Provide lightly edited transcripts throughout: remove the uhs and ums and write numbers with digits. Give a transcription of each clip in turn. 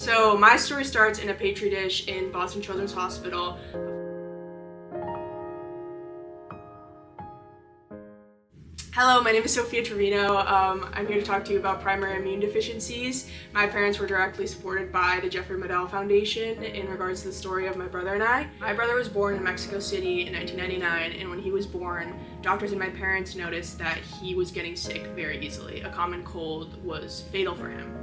So my story starts in a petri dish in Boston Children's Hospital. Hello, my name is Sofia. I'm here to talk to you about primary immune deficiencies. My parents were directly supported by the Jeffrey Medell Foundation in regards to the story of my brother and I. My brother was born in Mexico City in 1999, and when he was born, doctors and my parents noticed that he was getting sick very easily. A common cold was fatal for him.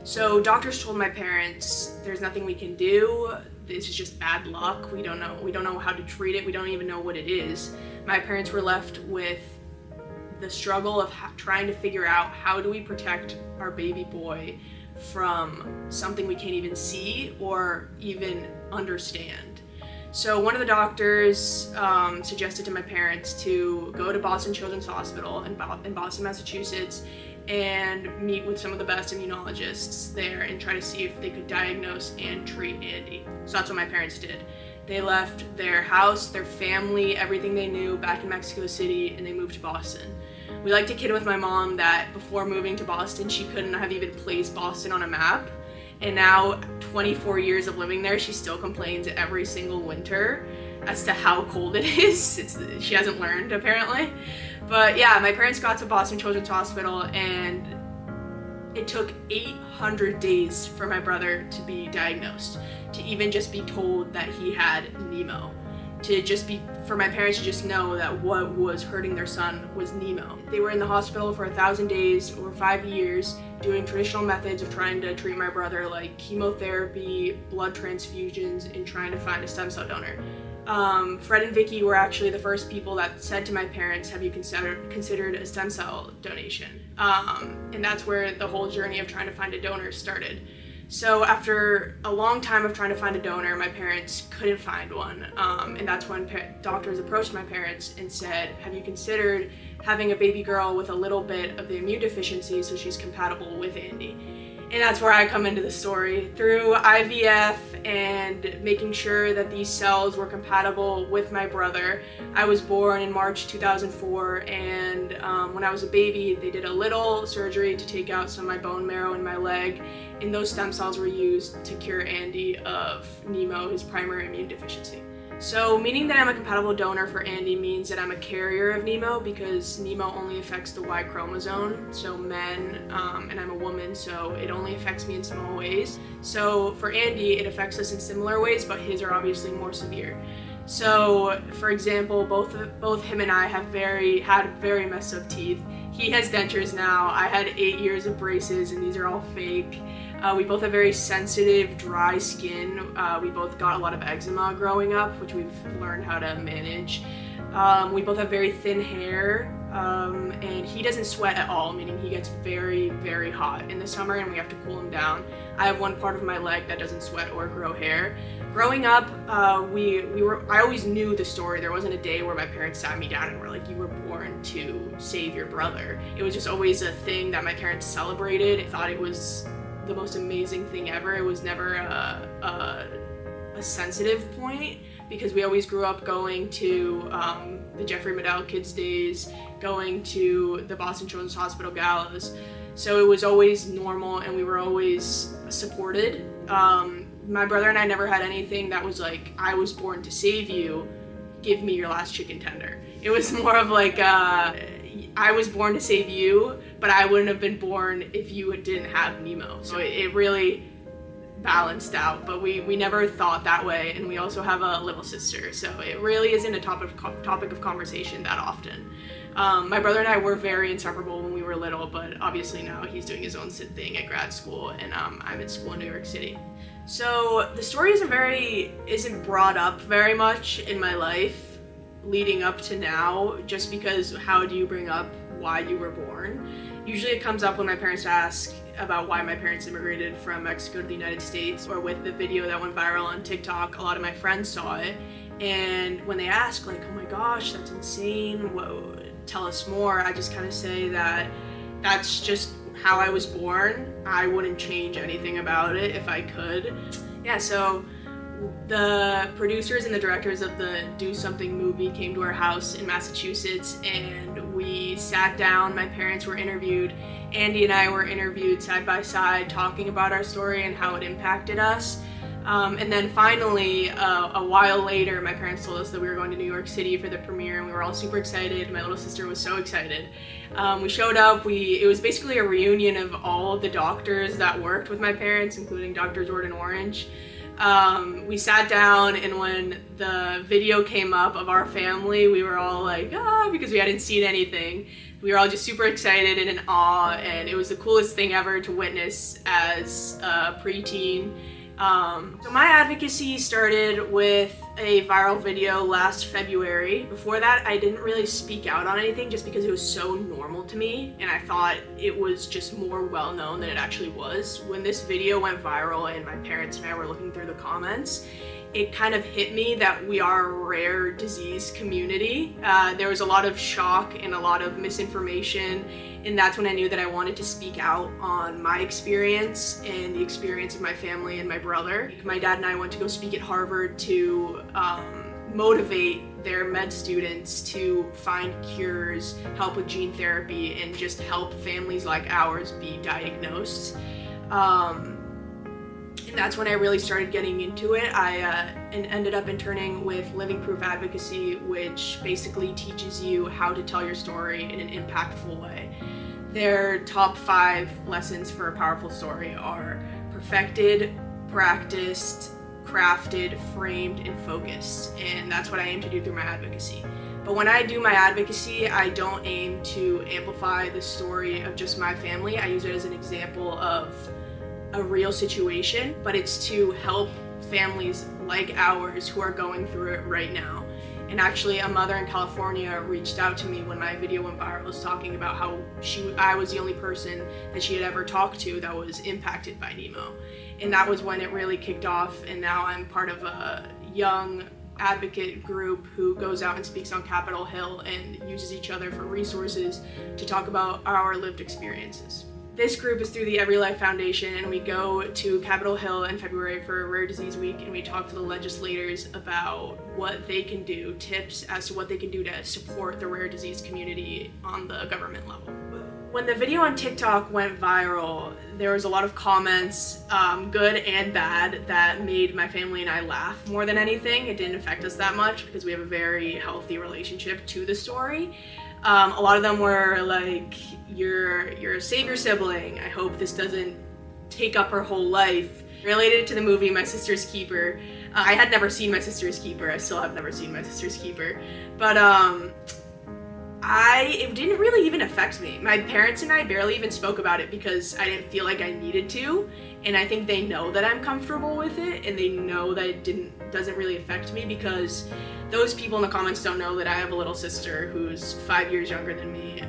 So doctors told my parents, there's nothing we can do. This is just bad luck. We don't know how to treat it. We don't even know what it is. My parents were left with the struggle of trying to figure out how do we protect our baby boy from something we can't even see or even understand. So one of the doctors suggested to my parents to go to Boston Children's Hospital in Boston, Massachusetts, and meet with some of the best immunologists there and try to see if they could diagnose and treat Andy. So that's what my parents did. They left their house, their family, everything they knew back in Mexico City, and they moved to Boston. We like to kid with my mom that before moving to Boston, she couldn't have even placed Boston on a map. And now, 24 years of living there, she still complains every single winter as to how cold it is. She hasn't learned, apparently. But yeah, my parents got to Boston Children's Hospital, and it took 800 days for my brother to be diagnosed, to even just be told that he had Nemo, for my parents to just know that what was hurting their son was Nemo. They were in the hospital for 1,000 days or 5 years doing traditional methods of trying to treat my brother, like chemotherapy, blood transfusions, and trying to find a stem cell donor. Fred and Vicky were actually the first people that said to my parents, have you considered a stem cell donation? And that's where the whole journey of trying to find a donor started. So after a long time of trying to find a donor, my parents couldn't find one. And that's when doctors approached my parents and said, have you considered having a baby girl with a little bit of the immune deficiency so she's compatible with Andy? And that's where I come into the story. Through IVF and making sure that these cells were compatible with my brother. I was born in March 2004, and when I was a baby, they did a little surgery to take out some of my bone marrow in my leg, and those stem cells were used to cure Andy of Nemo, his primary immune deficiency. So meaning that I'm a compatible donor for Andy means that I'm a carrier of Nemo, because Nemo only affects the Y chromosome, so men, and I'm a woman, so it only affects me in small ways. So for Andy, it affects us in similar ways, but his are obviously more severe. So for example, both him and I had very messed up teeth. He has dentures now. I had 8 years of braces, and these are all fake. We both have very sensitive, dry skin. We both got a lot of eczema growing up, which we've learned how to manage. We both have very thin hair, and he doesn't sweat at all, meaning he gets very, very hot in the summer, and we have to cool him down. I have one part of my leg that doesn't sweat or grow hair. Growing up, I always knew the story. There wasn't a day where my parents sat me down and were like, you were born to save your brother. It was just always a thing that my parents celebrated. I thought it was the most amazing thing ever. It was never a sensitive point, because we always grew up going to the Jeffrey Medell Kids Days, going to the Boston Children's Hospital galas. So it was always normal, and we were always supported. My brother and I never had anything that was like, I was born to save you, give me your last chicken tender. It was more of like, I was born to save you, but I wouldn't have been born if you didn't have Nemo. So it really balanced out, but we never thought that way, and we also have a little sister, so it really isn't a topic of conversation that often. My brother and I were very inseparable when we were little, but obviously now he's doing his own thing at grad school, and I'm at school in New York City. So the story isn't brought up very much in my life leading up to now, just because how do you bring up why you were born? Usually it comes up when my parents ask about why my parents immigrated from Mexico to the United States, or with the video that went viral on TikTok, a lot of my friends saw it, and when they ask like, oh my gosh, that's insane, whoa, tell us more, I just kind of say that that's just how I was born. I wouldn't change anything about it if I could. Yeah, so the producers and the directors of the Do Something movie came to our house in Massachusetts, and we sat down, my parents were interviewed, Andy and I were interviewed side by side talking about our story and how it impacted us. And then finally, a while later, my parents told us that we were going to New York City for the premiere, and we were all super excited. My little sister was so excited. We showed up. It was basically a reunion of all the doctors that worked with my parents, including Dr. Jordan Orange. We sat down, and when the video came up of our family, we were all like, because we hadn't seen anything. We were all just super excited and in awe, and it was the coolest thing ever to witness as a preteen. So my advocacy started with a viral video last February. Before that, I didn't really speak out on anything just because it was so normal to me, and I thought it was just more well known than it actually was. When this video went viral and my parents and I were looking through the comments, it kind of hit me that we are a rare disease community. There was a lot of shock and a lot of misinformation, and that's when I knew that I wanted to speak out on my experience and the experience of my family and my brother. My dad and I went to go speak at Harvard to motivate their med students to find cures, help with gene therapy, and just help families like ours be diagnosed. And that's when I really started getting into it. I ended up interning with Living Proof Advocacy, which basically teaches you how to tell your story in an impactful way. Their top 5 lessons for a powerful story are perfected, practiced, crafted, framed, and focused. And that's what I aim to do through my advocacy. But when I do my advocacy, I don't aim to amplify the story of just my family. I use it as an example of a real situation, but it's to help families like ours who are going through it right now. And actually, a mother in California reached out to me when my video went viral, was talking about how I was the only person that she had ever talked to that was impacted by Nemo. And that was when it really kicked off, and now I'm part of a young advocate group who goes out and speaks on Capitol Hill and uses each other for resources to talk about our lived experiences. This group is through the Every Life Foundation, and we go to Capitol Hill in February for Rare Disease Week, and we talk to the legislators about what they can do, tips as to what they can do to support the rare disease community on the government level. When the video on TikTok went viral, there was a lot of comments, good and bad, that made my family and I laugh more than anything. It didn't affect us that much because we have a very healthy relationship to the story. A lot of them were like, you're a savior sibling. I hope this doesn't take up her whole life. Related to the movie My Sister's Keeper, I had never seen My Sister's Keeper. I still have never seen My Sister's Keeper. But it didn't really even affect me. My parents and I barely even spoke about it because I didn't feel like I needed to. And I think they know that I'm comfortable with it, and they know that it doesn't really affect me because those people in the comments don't know that I have a little sister who's 5 years younger than me,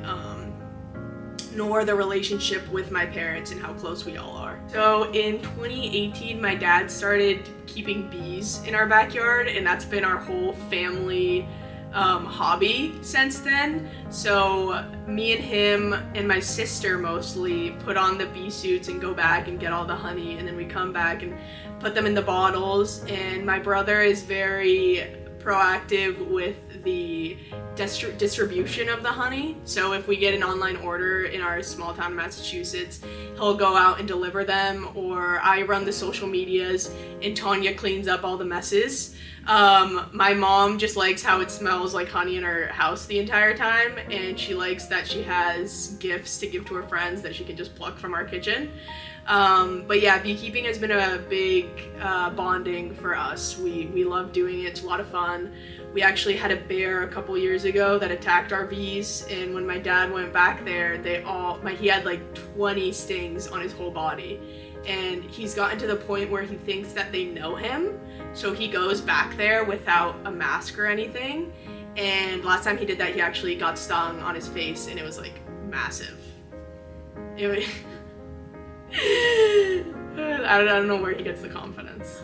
nor the relationship with my parents and how close we all are. So in 2018, my dad started keeping bees in our backyard, and that's been our whole family hobby since then. So me and him and my sister mostly put on the bee suits and go back and get all the honey, and then we come back and put them in the bottles. And my brother is very proactive with the distribution of the honey. So if we get an online order in our small town Massachusetts, he'll go out and deliver them, or I run the social medias and Tanya cleans up all the messes. My mom just likes how it smells like honey in her house the entire time, and she likes that she has gifts to give to her friends that she can just pluck from our kitchen. But yeah, beekeeping has been a big bonding for us. We love doing it. It's a lot of fun. We actually had a bear a couple years ago that attacked our bees, and when my dad went back there, he had like 20 stings on his whole body. And he's gotten to the point where he thinks that they know him, so he goes back there without a mask or anything. And last time he did that, he actually got stung on his face, and it was like massive. I don't know where he gets the confidence.